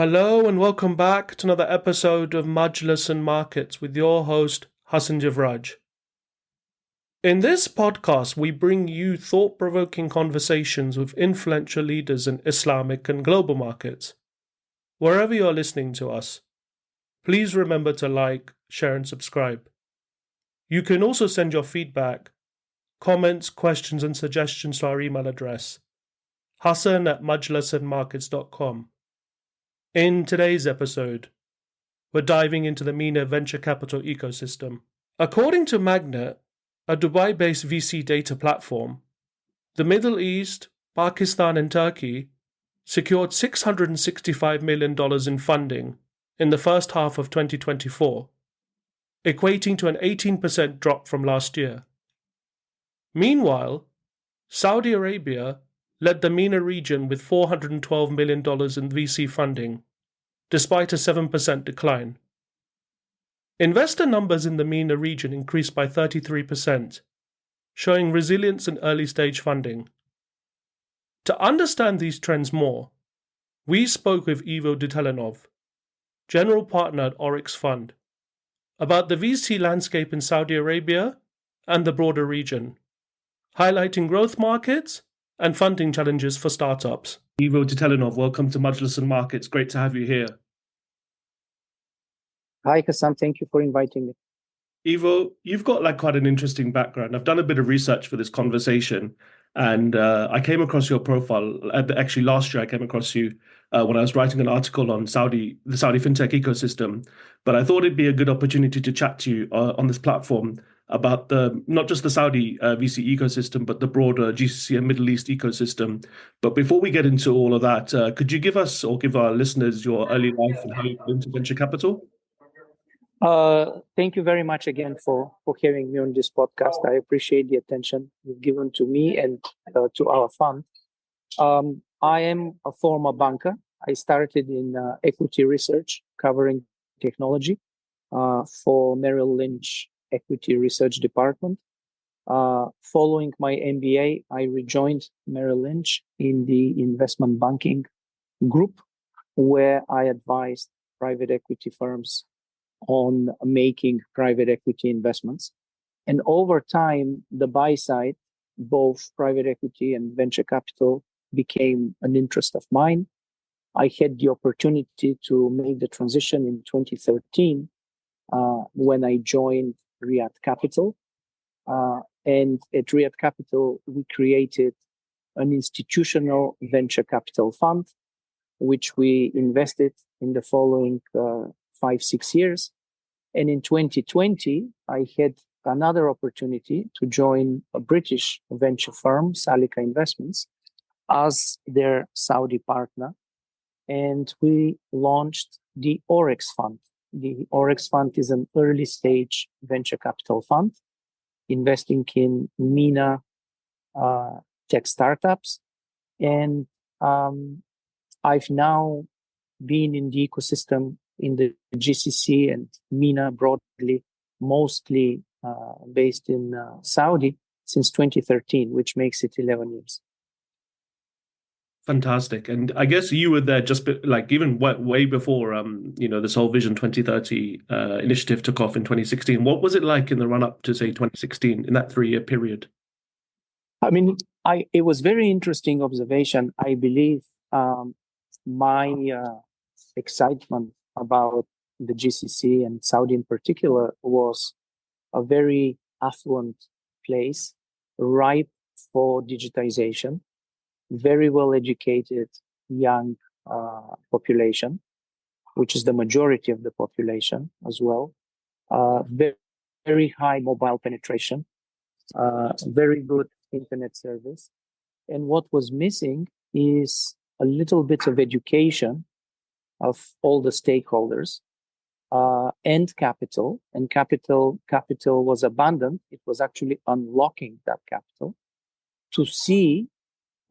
Hello and welcome back to another episode of Majlis and Markets with your host Hassan Javraj. In this podcast, we bring you thought-provoking conversations with influential leaders in Islamic and global markets. Wherever you're listening to us, please remember to like, share and subscribe. You can also send your feedback, comments, questions and suggestions to our email address, hassan@majlisandmarkets.com. In today's episode, we're diving into the MENA venture capital ecosystem. According to Magnet, a Dubai-based VC data platform, the Middle East, Pakistan and Turkey secured $665 million in funding in the first half of 2024, equating to an 18% drop from last year. Meanwhile, Saudi Arabia led the MENA region with $412 million in VC funding, despite a 7% decline. Investor numbers in the MENA region increased by 33%, showing resilience in early-stage funding. To understand these trends more, we spoke with Ivo Dutelinov, general partner at Oryx Fund, about the VC landscape in Saudi Arabia and the broader region, highlighting growth markets and funding challenges for startups. Ivo Dutelinov, welcome to Majlis and Markets. Great to have you here. Hi, Hassan. Thank you for inviting me. Ivo, you've got quite an interesting background. I've done a bit of research for this conversation, and I came across your profile. Actually, last year I came across you when I was writing an article on the Saudi fintech ecosystem. But I thought it'd be a good opportunity to chat to you on this platform about not just the Saudi VC ecosystem, but the broader GCC and Middle East ecosystem. But before we get into all of that, could you give us or give our listeners your early life and how you got into venture capital? Thank you very much again for having me on this podcast. I appreciate the attention you've given to me and to our fund. I am a former banker. I started in equity research covering technology for Merrill Lynch Equity Research Department. Following my MBA, I rejoined Merrill Lynch in the investment banking group, where I advised private equity firms on making private equity investments. And over time, the buy side, both private equity and venture capital, became an interest of mine. I had the opportunity to make the transition in 2013 when I joined Riyadh Capital. And at Riyadh Capital, we created an institutional venture capital fund, which we invested in the following 5-6 years. And in 2020, I had another opportunity to join a British venture firm, Salika Investments, as their Saudi partner. And we launched the Oryx Fund. The Oryx Fund is an early stage venture capital fund investing in MENA tech startups. And I've now been in the ecosystem in the GCC and MENA broadly, mostly based in Saudi since 2013, which makes it 11 years. Fantastic. And I guess you were there just even way before, this whole Vision 2030 initiative took off in 2016. What was it like in the run up to, say, 2016, in that 3-year period? I mean, it was very interesting observation. I believe my excitement about the GCC and Saudi in particular was a very affluent place, ripe for digitization, very well educated young population, which is the majority of the population as well. Very, very high mobile penetration, very good internet service. And what was missing is a little bit of education of all the stakeholders and capital. And capital was abundant. It was actually unlocking that capital to see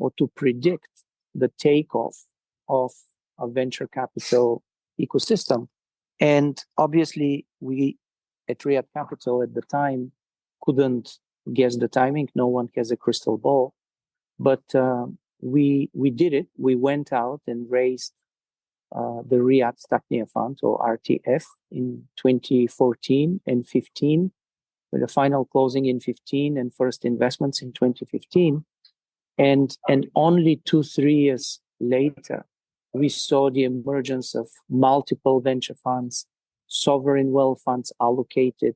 or to predict the takeoff of a venture capital ecosystem. And obviously, we at Riyadh Capital at the time couldn't guess the timing. No one has a crystal ball. But we did it. We went out and raised the Riyadh Taqniya Fund, or RTF, in 2014 and 15, with a final closing in 15 and first investments in 2015. And only 2-3 years later, we saw the emergence of multiple venture funds, sovereign wealth funds allocated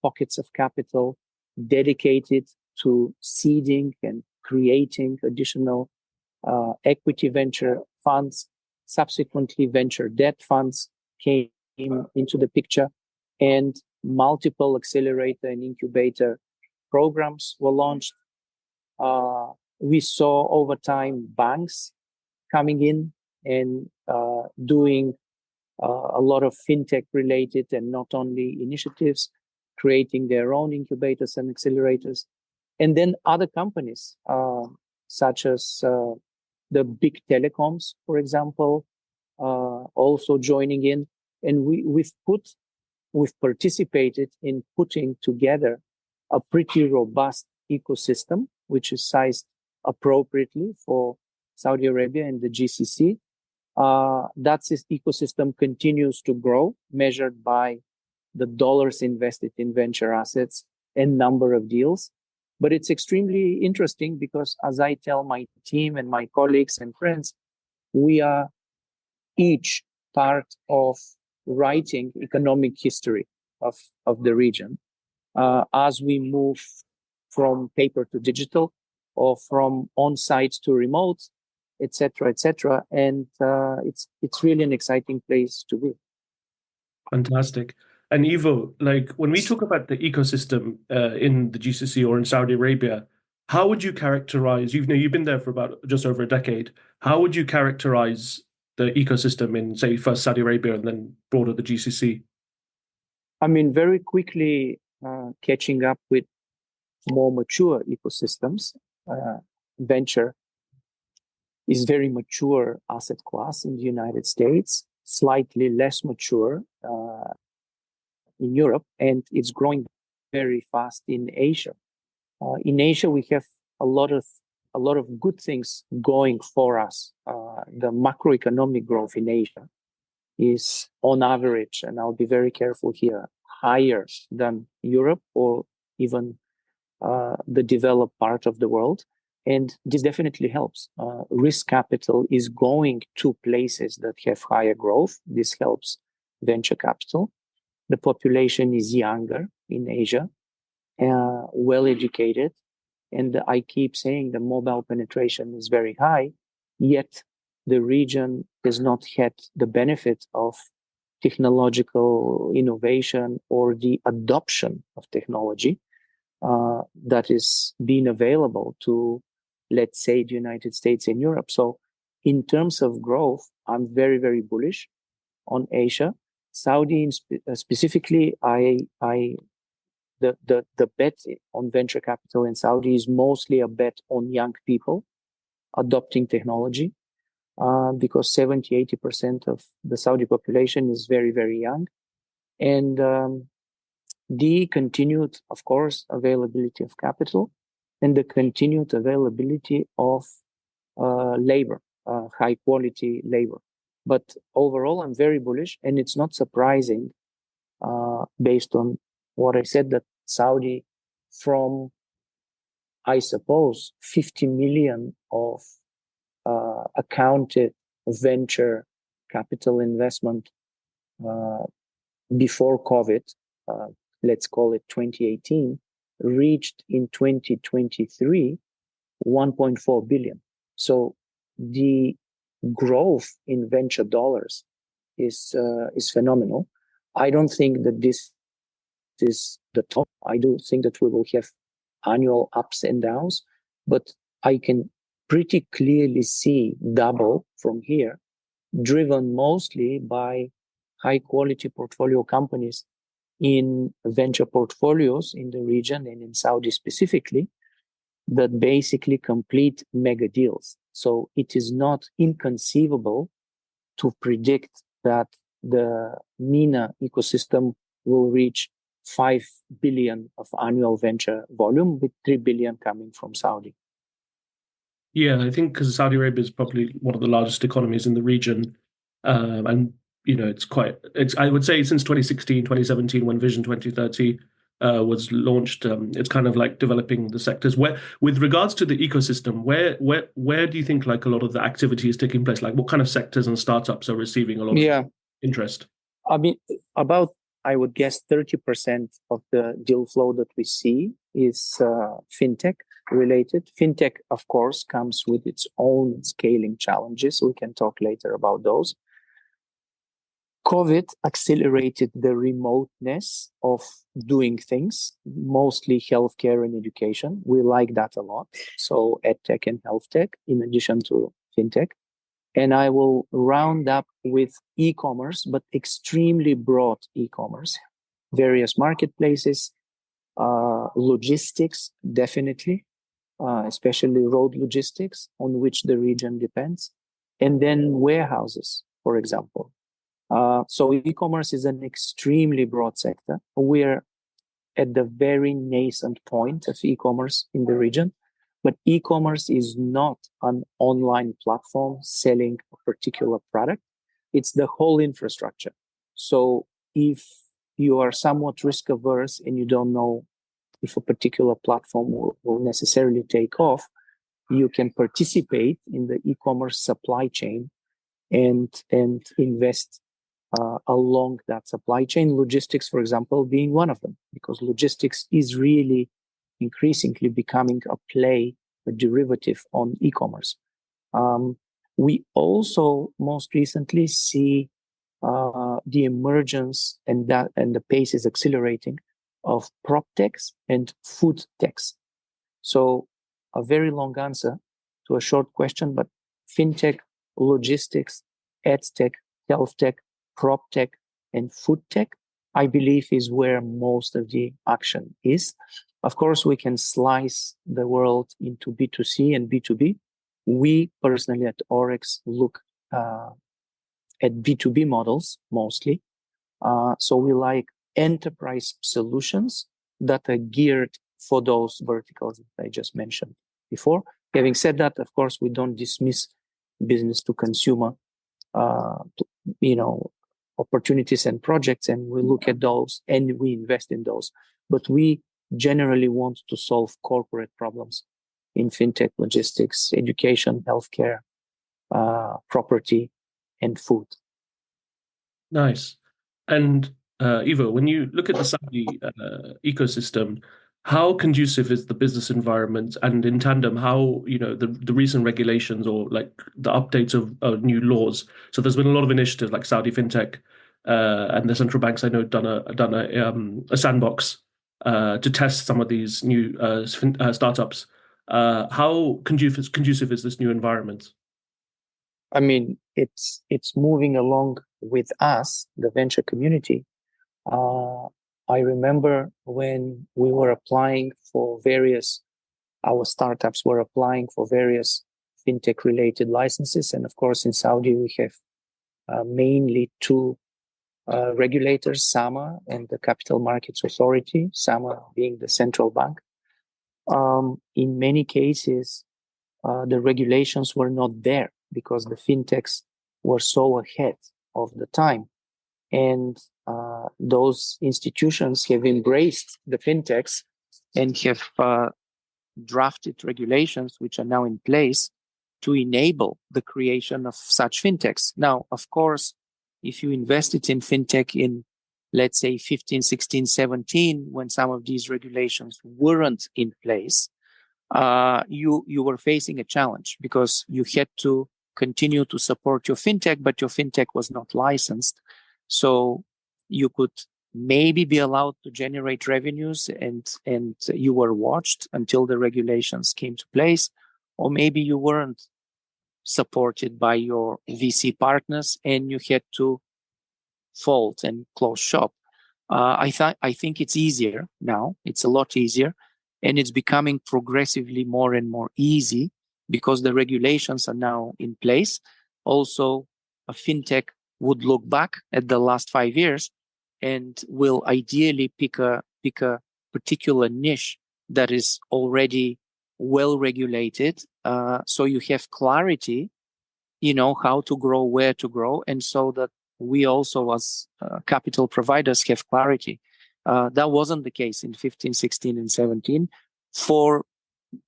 pockets of capital dedicated to seeding and creating additional equity venture funds. Subsequently, venture debt funds came into the picture, and multiple accelerator and incubator programs were launched. We saw over time banks coming in and doing a lot of fintech related and not only initiatives, creating their own incubators and accelerators. And then other companies, such as the big telecoms, for example, also joining in. And we've participated in putting together a pretty robust ecosystem, which is sized appropriately for Saudi Arabia and the GCC. That ecosystem continues to grow, measured by the dollars invested in venture assets and number of deals. But it's extremely interesting because, as I tell my team and my colleagues and friends, we are each part of writing economic history of the region as we move from paper to digital, or from on-site to remote, etc., etc. And it's really an exciting place to be. Fantastic. And Ivo, like when we talk about the ecosystem in the GCC or in Saudi Arabia, how would you characterize, you've been there for about just over a decade, how would you characterize the ecosystem in, say, first Saudi Arabia and then broader the GCC? I mean, very quickly catching up with more mature ecosystems. Venture is very mature asset class in the United States, slightly less mature in Europe, and it's growing very fast in Asia. In Asia, we have a lot of good things going for us. The macroeconomic growth in Asia is, on average, and I'll be very careful here, higher than Europe or even the developed part of the world. And this definitely helps. Risk capital is going to places that have higher growth. This helps venture capital. The population is younger in Asia, well educated. And I keep saying the mobile penetration is very high, yet the region has not had the benefit of technological innovation or the adoption of technology that is being available to, let's say, the United States and Europe. So in terms of growth, I'm very, very bullish on Asia. Saudi specifically, the bet on venture capital in Saudi is mostly a bet on young people adopting technology, because 70-80% of the Saudi population is very, very young. And the continued, of course, availability of capital and the continued availability of labor, high quality labor. But overall, I'm very bullish, and it's not surprising based on what I said, that Saudi, from, I suppose, 50 million of accounted venture capital investment before COVID, let's call it 2018, reached in 2023 1.4 billion. So the growth in venture dollars is phenomenal. I don't think that this is the top. I do think that we will have annual ups and downs, but I can pretty clearly see double from here, driven mostly by high quality portfolio companies in venture portfolios in the region and in Saudi specifically, that basically complete mega deals. So it is not inconceivable to predict that the MENA ecosystem will reach 5 billion of annual venture volume, with 3 billion coming from Saudi. Yeah, I think because Saudi Arabia is probably one of the largest economies in the region, And it's I would say since 2016, 2017, when Vision 2030 was launched, it's kind of like developing the sectors. Where, with regards to the ecosystem, where do you think like a lot of the activity is taking place? Like, what kind of sectors and startups are receiving a lot of interest? I mean, about, I would guess 30% of the deal flow that we see is fintech related. Fintech, of course, comes with its own scaling challenges. We can talk later about those. COVID accelerated the remoteness of doing things, mostly healthcare and education. We like that a lot. So edtech and health tech, in addition to fintech. And I will round up with e-commerce, but extremely broad e-commerce, various marketplaces, logistics, definitely, especially road logistics, on which the region depends, and then warehouses, for example. So e-commerce is an extremely broad sector. We're at the very nascent point of e-commerce in the region, but e-commerce is not an online platform selling a particular product. It's the whole infrastructure. So if you are somewhat risk averse and you don't know if a particular platform will necessarily take off, you can participate in the e-commerce supply chain and invest along that supply chain. Logistics, for example, being one of them, because logistics is really increasingly becoming a derivative on e-commerce. We also most recently see the emergence, and the pace is accelerating, of prop techs and food techs. So a very long answer to a short question, but fintech, logistics, edtech, health tech, prop tech, and food tech, I believe, is where most of the action is. Of course, we can slice the world into B2C and B2B. We personally at Oryx look at B2B models mostly. So we like enterprise solutions that are geared for those verticals that I just mentioned before. Having said that, of course, we don't dismiss business to consumer, opportunities and projects, and we look at those and we invest in those. But we generally want to solve corporate problems in fintech, logistics, education, healthcare, property, and food. Nice. And Ivo, when you look at the Saudi ecosystem, how conducive is the business environment, and in tandem, how the recent regulations or like the updates of new laws? So there's been a lot of initiatives like Saudi FinTech, and the central banks I know done a sandbox to test some of these new startups. How conducive is this new environment? I mean, it's moving along with us, the venture community. I remember when we were applying for our startups were applying for various fintech related licenses. And of course, in Saudi, we have mainly two regulators, SAMA and the Capital Markets Authority, SAMA being the central bank. In many cases, the regulations were not there because the fintechs were so ahead of the time. And those institutions have embraced the fintechs and have drafted regulations which are now in place to enable the creation of such fintechs. Now, of course, if you invested in fintech in, let's say, 15, 16, 17, when some of these regulations weren't in place, you were facing a challenge because you had to continue to support your fintech, but your fintech was not licensed. So you could maybe be allowed to generate revenues and you were watched until the regulations came to place, or maybe you weren't supported by your VC partners and you had to fold and close shop. I think it's easier now. It's a lot easier, and it's becoming progressively more and more easy because the regulations are now in place. Also, a fintech would look back at the last 5 years and will ideally pick a particular niche that is already well regulated. So you have clarity how to grow, where to grow, and so that we also as capital providers have clarity. That wasn't the case in 15, 16, and 17 for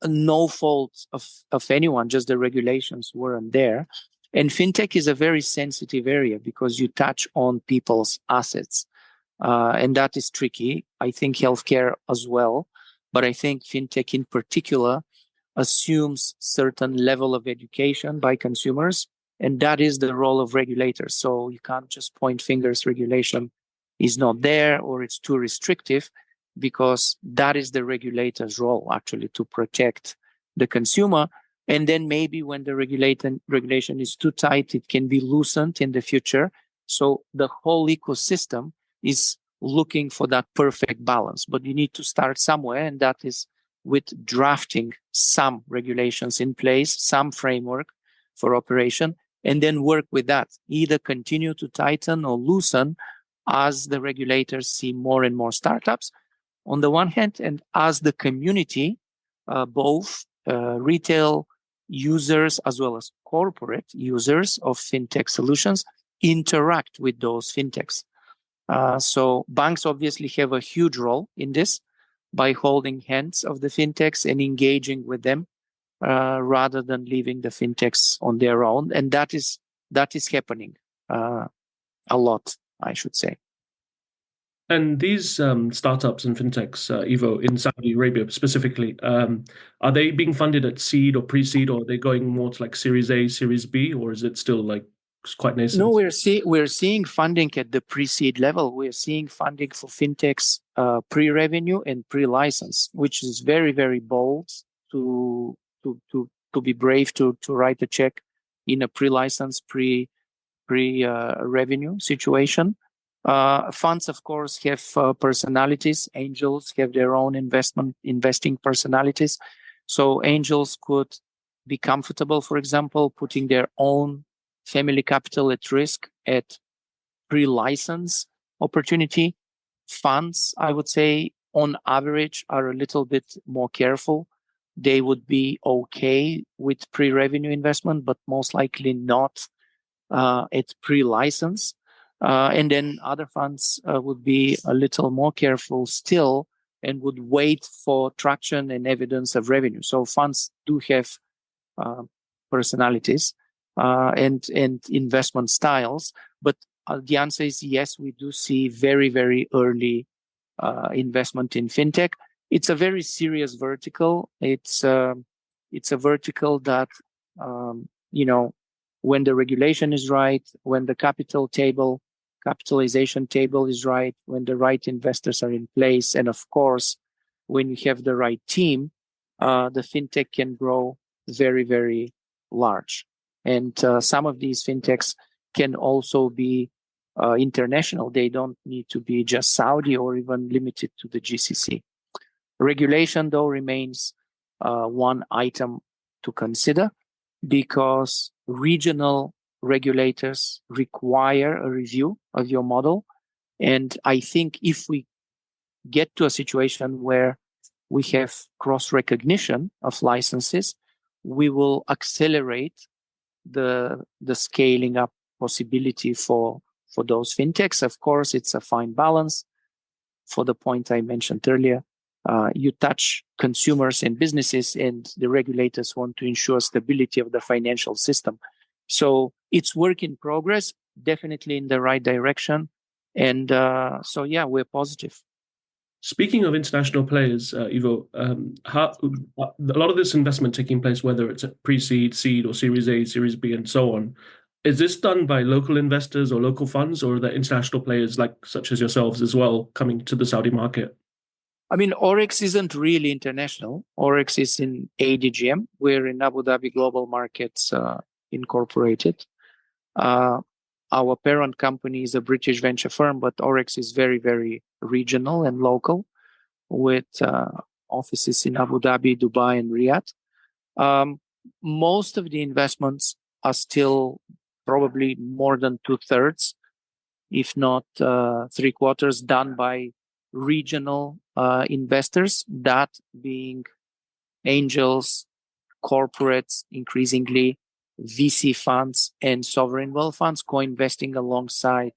no fault of anyone, just the regulations weren't there. And fintech is a very sensitive area because you touch on people's assets. And that is tricky. I think healthcare as well. But I think fintech in particular assumes certain level of education by consumers. And that is the role of regulators. So you can't just point fingers, regulation is not there or it's too restrictive, because that is the regulator's role, actually, to protect the consumer. And then maybe when the regulation is too tight, it can be loosened in the future. So the whole ecosystem is looking for that perfect balance. But you need to start somewhere, and that is with drafting some regulations in place, some framework for operation, and then work with that. Either continue to tighten or loosen as the regulators see more and more startups, on the one hand, and as the community, both retail users as well as corporate users of fintech solutions, interact with those fintechs. So banks obviously have a huge role in this by holding hands of the fintechs and engaging with them rather than leaving the fintechs on their own. And that is happening a lot, I should say. And these startups and fintechs, Ivo, in Saudi Arabia specifically, are they being funded at seed or pre-seed, or are they going more to like Series A, Series B, or is it still like quite nascent? No, we're seeing funding at the pre-seed level. We're seeing funding for fintechs pre-revenue and pre-license, which is very, very bold to be brave to write a check in a pre-license, pre-revenue situation. Funds, of course, have personalities. Angels have their own investing personalities. So angels could be comfortable, for example, putting their own family capital at risk at pre-license opportunity. Funds, I would say, on average, are a little bit more careful. They would be okay with pre-revenue investment, but most likely not at pre-license. And then other funds would be a little more careful still and would wait for traction and evidence of revenue. So funds do have personalities and investment styles. But the answer is yes, we do see very, very early investment in fintech. It's a very serious vertical. It's a vertical that, when the regulation is right, when the capitalization table is right, when the right investors are in place, and of course, when you have the right team, the fintech can grow very, very large. And some of these fintechs can also be international. They don't need to be just Saudi or even limited to the GCC. Regulation, though, remains one item to consider, because regional regulators require a review of your model. And I think if we get to a situation where we have cross recognition of licenses, we will accelerate the scaling up possibility for those fintechs. Of course, it's a fine balance. For the point I mentioned earlier, you touch consumers and businesses, and the regulators want to ensure stability of the financial system. So it's work in progress, definitely in the right direction. And so, yeah, we're positive. Speaking of international players, Ivo, a lot of this investment taking place, whether it's at pre-seed, seed, or Series A, Series B, and so on, is this done by local investors or local funds, or are there international players such as yourselves as well coming to the Saudi market? I mean, Oryx isn't really international. Oryx is in ADGM. We're in Abu Dhabi Global Markets Incorporated. Our parent company is a British venture firm, but Oryx is very, very regional and local, with offices in Abu Dhabi, Dubai, and Riyadh. Most of the investments are still probably more than 2/3, if not 3/4, done by regional investors, that being angels, corporates increasingly, VC funds and sovereign wealth funds co-investing alongside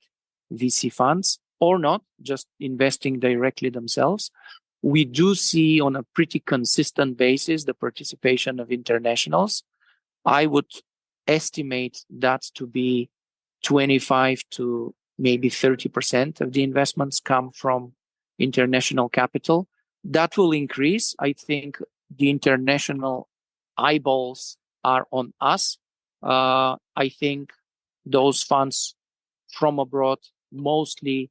VC funds, or not, just investing directly themselves. We do see on a pretty consistent basis the participation of internationals. I would estimate that to be 25 to maybe 30% of the investments come from international capital. That will increase. I think the international eyeballs are on us. I think those funds from abroad, mostly,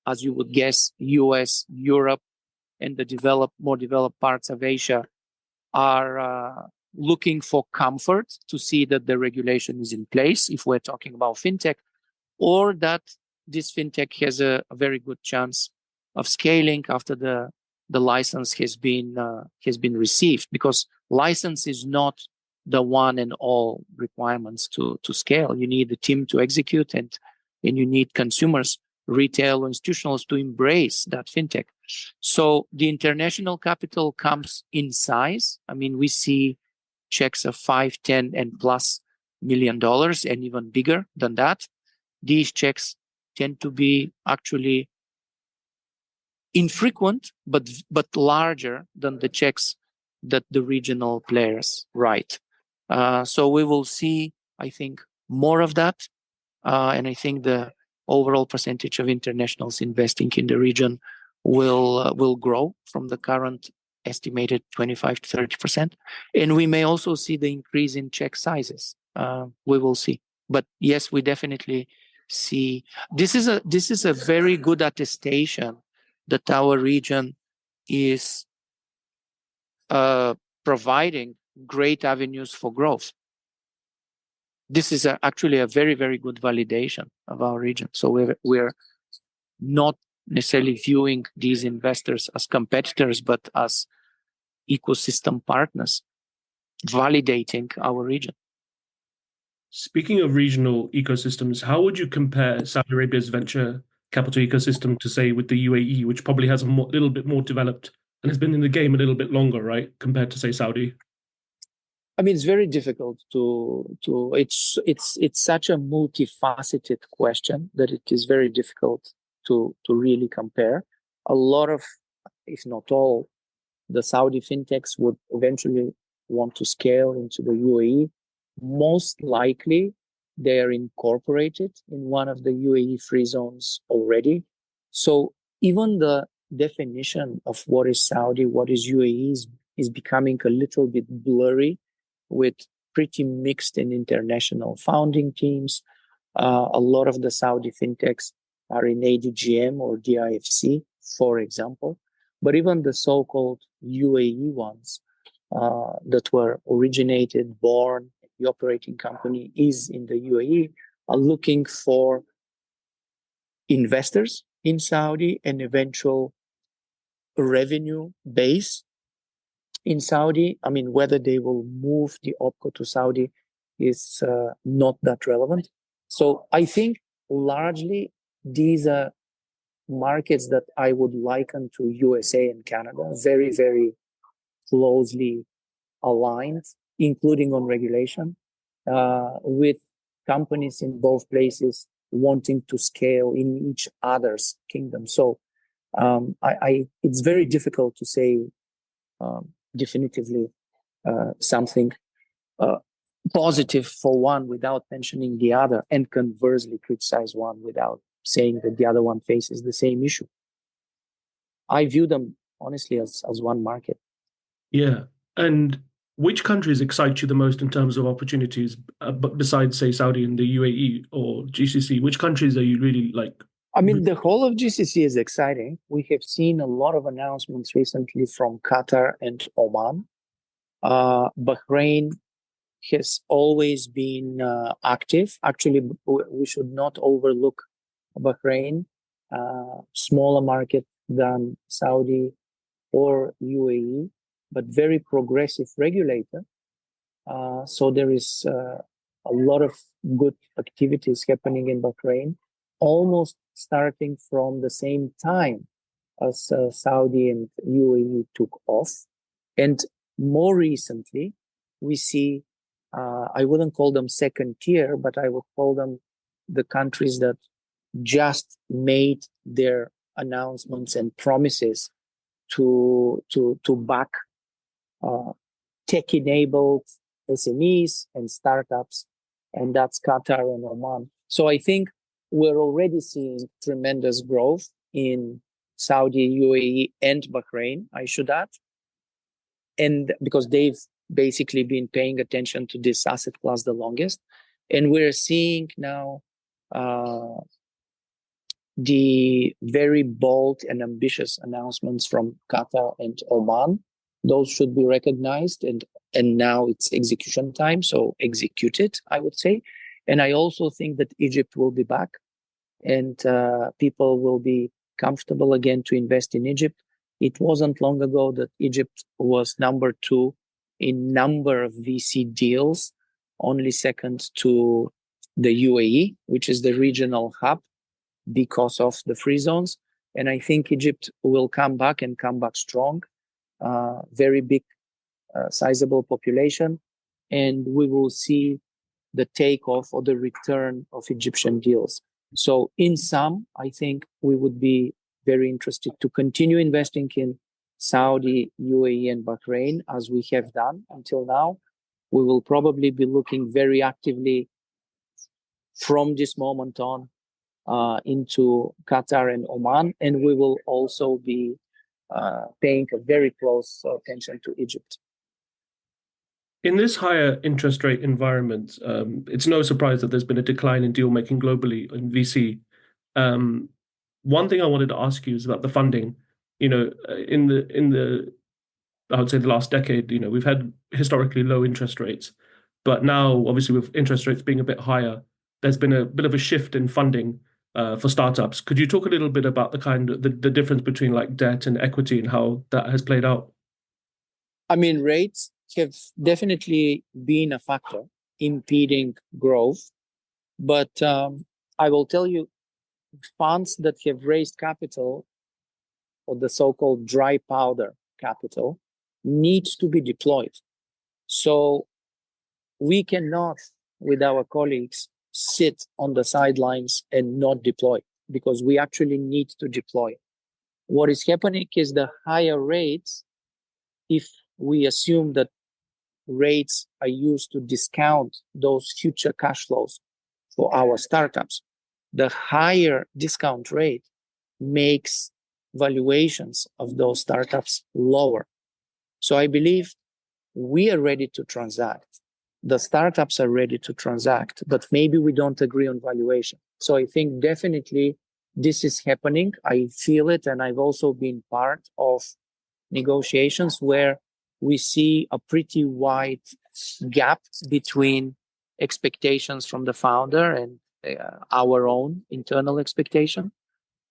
as you would guess, US, Europe, and the more developed parts of Asia, are looking for comfort to see that the regulation is in place, if we're talking about fintech, or that this fintech has a very good chance of scaling after the license has been received, because license is not the one and all requirements to scale. You need the team to execute, and you need consumers, retail or institutionals, to embrace that fintech. So the international capital comes in size. I mean, we see checks of 5, 10, and plus $1 million, and even bigger than that. These checks tend to be actually infrequent, but larger than the checks that the regional players write. So we will see, I think, more of that. And I think the overall percentage of internationals investing in the region will grow from the current estimated 25 to 30%. And we may also see the increase in check sizes. We will see. But yes, we definitely see this is a very good attestation that our region is providing great avenues for growth. This is actually a very, very good validation of our region. So we're not necessarily viewing these investors as competitors, but as ecosystem partners, validating our region. Speaking of regional ecosystems, how would you compare Saudi Arabia's venture capital ecosystem to, say, with the UAE, which probably has a little bit more developed and has been in the game a little bit longer, right, compared to, say, Saudi? I mean, it's very difficult it's such a multifaceted question that it is very difficult to really compare. A lot of, if not all, the Saudi fintechs would eventually want to scale into the UAE. Most likely, they are incorporated in one of the UAE free zones already. So even the definition of what is Saudi, what is UAE is becoming a little bit blurry, with pretty mixed and international founding teams. A lot of the Saudi fintechs are in ADGM or DIFC, for example. But even the so-called UAE ones that were originated, born, the operating company is in the UAE, are looking for investors in Saudi and eventual revenue base in Saudi. I mean, whether they will move the OPCO to Saudi is not that relevant. So I think largely these are markets that I would liken to USA and Canada, very, very closely aligned, including on regulation, with companies in both places wanting to scale in each other's kingdom. So it's very difficult to say definitively something positive for one without mentioning the other, and conversely criticize one without saying that the other one faces the same issue. I view them honestly as one market. Yeah. And which countries excite you the most in terms of opportunities, but besides, say, Saudi and the UAE or GCC? Which countries are you really like? I mean, the whole of GCC is exciting. We have seen a lot of announcements recently from Qatar and Oman. Bahrain has always been active. Actually, we should not overlook Bahrain, smaller market than Saudi or UAE, but very progressive regulator. So there is a lot of good activities happening in Bahrain, almost starting from the same time as Saudi and UAE took off. And more recently, we see I wouldn't call them second tier, but I would call them the countries that just made their announcements and promises to back tech-enabled SMEs and startups, and that's Qatar and Oman. So I think we're already seeing tremendous growth in Saudi, UAE, and Bahrain, I should add, and because they've basically been paying attention to this asset class the longest. And we're seeing now the very bold and ambitious announcements from Qatar and Oman. Those should be recognized, and now it's execution time, so execute it, I would say. And I also think that Egypt will be back, and people will be comfortable again to invest in Egypt. It wasn't long ago that Egypt was number 2 in number of VC deals, only second to the UAE, which is the regional hub, because of the free zones. And I think Egypt will come back and come back strong, very big, sizable population. And we will see the takeoff or the return of Egyptian deals. So in sum, I think we would be very interested to continue investing in Saudi, UAE, and Bahrain, as we have done until now. We will probably be looking very actively from this moment on into Qatar and Oman, and we will also be paying a very close attention to Egypt. In this higher interest rate environment, it's no surprise that there's been a decline in deal making globally in VC. One thing I wanted to ask you is about the funding. You know, in the I would say the last decade, you know, we've had historically low interest rates, but now obviously with interest rates being a bit higher, there's been a bit of a shift in funding for startups. Could you talk a little bit about the difference between like debt and equity and how that has played out? I mean, rates have definitely been a factor impeding growth, but I will tell you, funds that have raised capital, or the so-called dry powder capital, needs to be deployed. So we cannot, with our colleagues, sit on the sidelines and not deploy, because we actually need to deploy. What is happening is the higher rates, if we assume that rates are used to discount those future cash flows for our startups, the higher discount rate makes valuations of those startups lower. So I believe we are ready to transact. The startups are ready to transact, but maybe we don't agree on valuation. So I think definitely this is happening. I feel it, and I've also been part of negotiations where we see a pretty wide gap between expectations from the founder and our own internal expectation.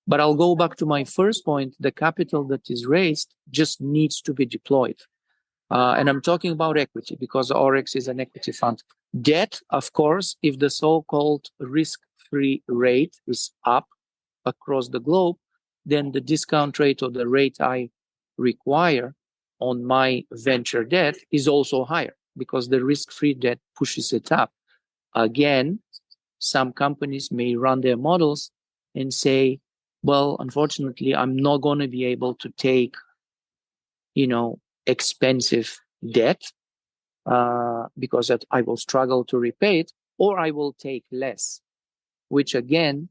But I'll go back to my first point. The capital that is raised just needs to be deployed. And I'm talking about equity because Oryx is an equity fund. Debt, of course, if the so-called risk-free rate is up across the globe, then the discount rate or the rate I require on my venture debt is also higher because the risk-free debt pushes it up. Again, some companies may run their models and say, well, unfortunately, I'm not going to be able to take, expensive debt because I will struggle to repay it, or I will take less, which again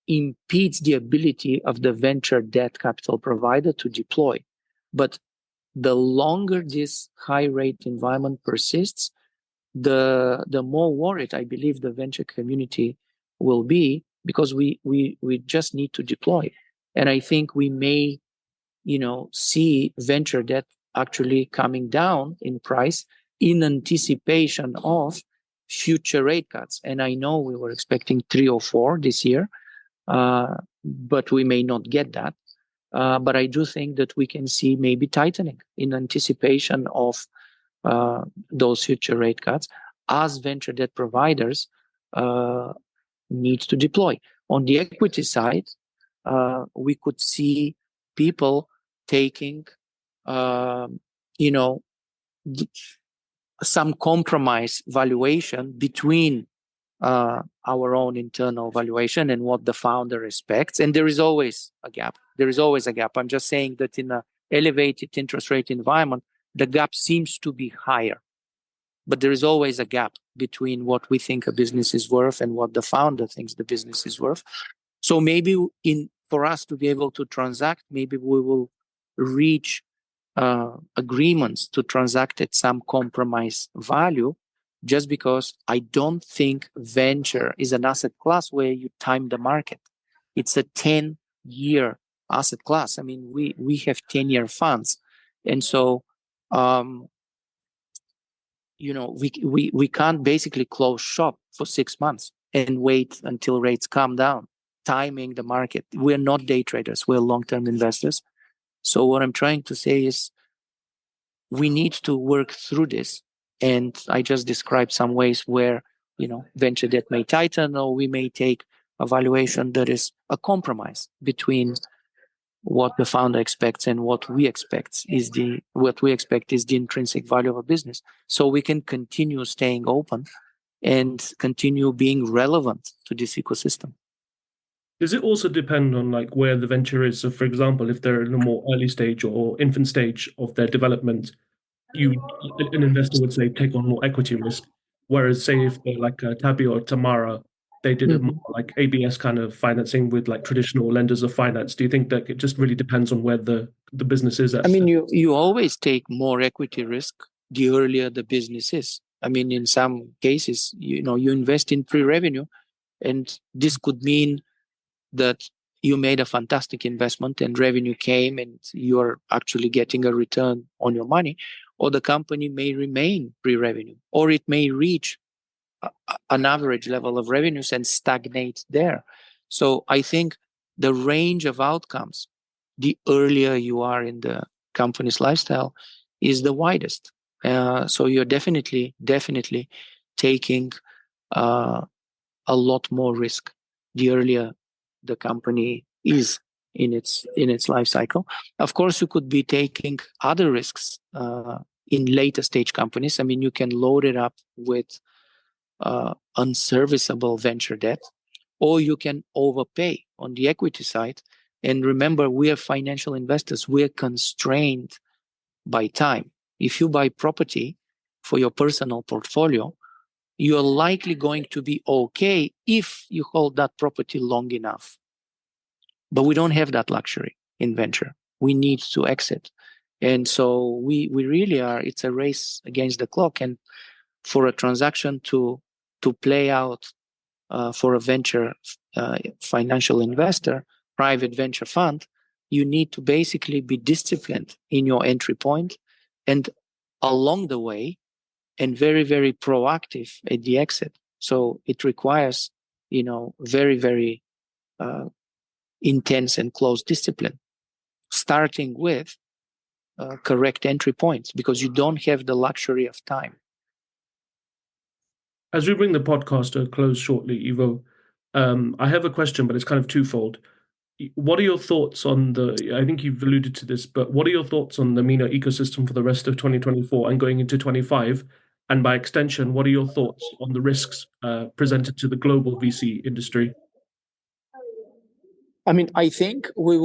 impedes the ability of the venture debt capital provider to deploy. But the longer this high rate environment persists, the more worried I believe the venture community will be, because we just need to deploy. And I think we may, see venture debt actually coming down in price in anticipation of future rate cuts. And I know we were expecting 3 or 4 this year, but we may not get that. But I do think that we can see maybe tightening in anticipation of those future rate cuts as venture debt providers need to deploy. On the equity side, we could see people taking, some compromise valuation between our own internal valuation and what the founder expects. And there is always a gap. I'm just saying that in an elevated interest rate environment, the gap seems to be higher. But there is always a gap between what we think a business is worth and what the founder thinks the business is worth. So maybe for us to be able to transact, maybe we will reach agreements to transact at some compromise value, just because I don't think venture is an asset class where you time the market. It's a 10-year asset class. I mean, we have 10-year funds. And so, we can't basically close shop for 6 months and wait until rates come down, timing the market. We're not day traders. We're long-term investors. So what I'm trying to say is we need to work through this. And I just described some ways where, venture debt may tighten, or we may take a valuation that is a compromise between what the founder expects and what we expect is the intrinsic value of a business. So we can continue staying open and continue being relevant to this ecosystem. Does it also depend on like where the venture is? So, for example, if they're in a more early stage or infant stage of their development, an investor would say take on more equity risk. Whereas, say, if they're like Tabi or Tamara, they did it more like ABS kind of financing with like traditional lenders of finance. Do you think that it just really depends on where the business is at? I mean, you always take more equity risk the earlier the business is. I mean, in some cases, you invest in pre-revenue, and this could mean that you made a fantastic investment and revenue came and you're actually getting a return on your money, or the company may remain pre-revenue, or it may reach an average level of revenues and stagnate there. So I think the range of outcomes, the earlier you are in the company's lifestyle, is the widest. So you're definitely taking a lot more risk the earlier the company is in its life cycle. Of course, you could be taking other risks in later stage companies. I mean, you can load it up with unserviceable venture debt, or you can overpay on the equity side. And remember, we are financial investors. We are constrained by time. If you buy property for your personal portfolio, you're likely going to be okay if you hold that property long enough. But we don't have that luxury in venture. We need to exit. And so we really are, it's a race against the clock. And for a transaction to play out for a venture financial investor, private venture fund, you need to basically be disciplined in your entry point and along the way, and very, very proactive at the exit. So it requires, very, very intense and close discipline, starting with correct entry points, because you don't have the luxury of time. As we bring the podcast to a close shortly, Ivo, I have a question, but it's kind of twofold. What are your thoughts on I think you've alluded to this, but what are your thoughts on the MENA ecosystem for the rest of 2024 and going into 25? And by extension, what are your thoughts on the risks presented to the global VC industry? I mean, I think we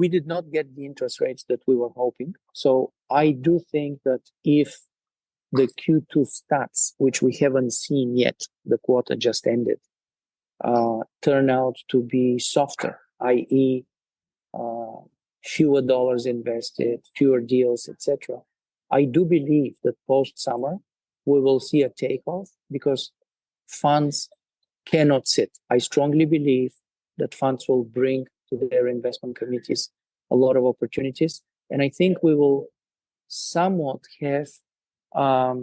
did not get the interest rates that we were hoping. So I do think that if the Q2 stats, which we haven't seen yet, the quarter just ended, turn out to be softer, i.e., fewer dollars invested, fewer deals, etc. I do believe that post-summer, we will see a takeoff because funds cannot sit. I strongly believe that funds will bring to their investment committees a lot of opportunities. And I think we will somewhat have a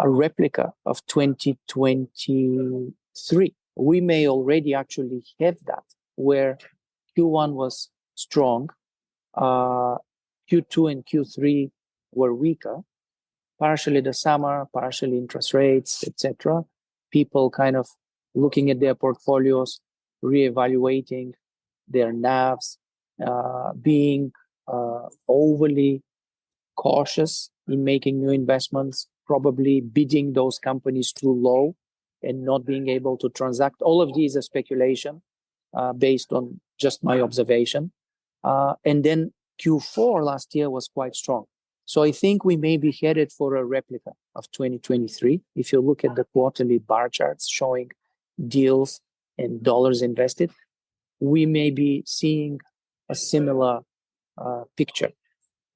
replica of 2023. We may already actually have that, where Q1 was strong, Q2 and Q3 were weaker, partially the summer, partially interest rates, etc. People kind of looking at their portfolios, reevaluating their NAVs, being overly cautious in making new investments, probably bidding those companies too low and not being able to transact. All of these are speculation based on just my observation. And then Q4 last year was quite strong. So I think we may be headed for a replica of 2023. If you look at the quarterly bar charts showing deals and dollars invested, we may be seeing a similar picture.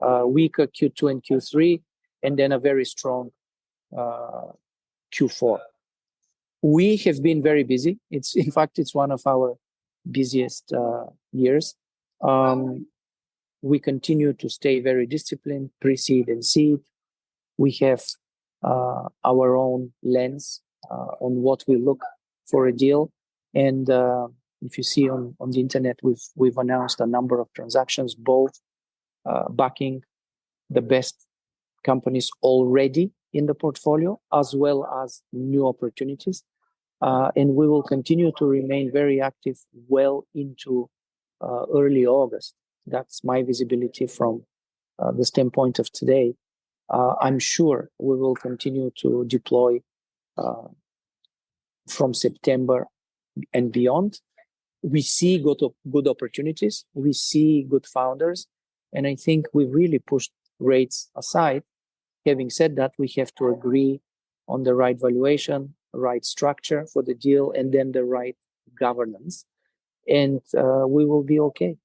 Weaker Q2 and Q3, and then a very strong Q4. We have been very busy. In fact, it's one of our busiest years. We continue to stay very disciplined, pre-seed and seed. We have our own lens on what we look for a deal. And if you see on the internet, we've announced a number of transactions, both backing the best companies already in the portfolio, as well as new opportunities. And we will continue to remain very active well into early August. That's my visibility from the standpoint of today. I'm sure we will continue to deploy from September and beyond. We see good opportunities. We see good founders. And I think we've really pushed rates aside. Having said that, we have to agree on the right valuation, right structure for the deal, and then the right governance. And we will be okay.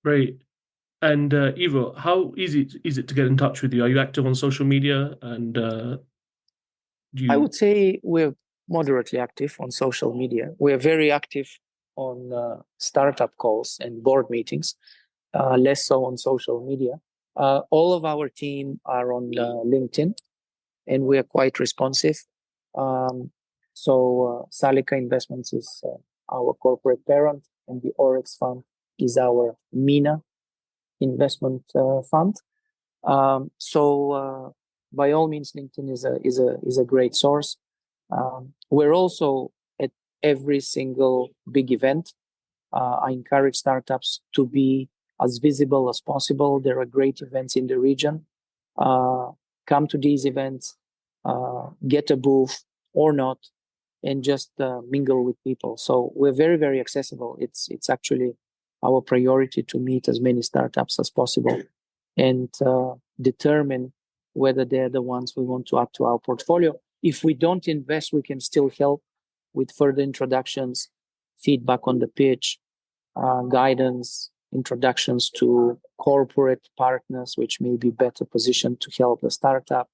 Great. And Ivo, how easy is it to get in touch with you? Are you active on social media? And I would say we're moderately active on social media. We're very active on startup calls and board meetings, less so on social media. All of our team are on LinkedIn, and we are quite responsive. So Salika Investments is our corporate parent, and the Oryx Fund is our MENA investment fund. So by all means, LinkedIn is a great source. We're also at every single big event. I encourage startups to be as visible as possible. There are great events in the region. Come to these events, get a booth or not, and just mingle with people. So we're very, very accessible. It's actually our priority to meet as many startups as possible and determine whether they're the ones we want to add to our portfolio. If we don't invest, we can still help with further introductions, feedback on the pitch, guidance, introductions to corporate partners, which may be better positioned to help the startup.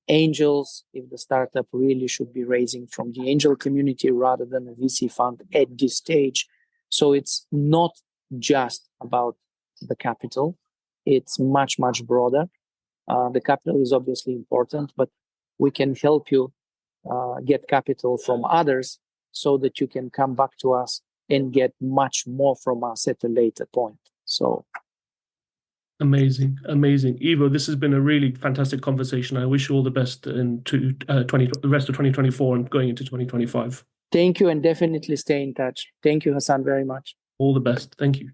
Angels, if the startup really should be raising from the angel community rather than a VC fund at this stage. So it's not just about the capital. It's much, much broader. The capital is obviously important, but we can help you get capital from others so that you can come back to us and get much more from us at a later point. So amazing. Ivo, this has been a really fantastic conversation. I wish you all the best into the rest of 2024 and going into 2025. Thank you, and definitely stay in touch. Thank you, Hassan, very much. All the best. Thank you.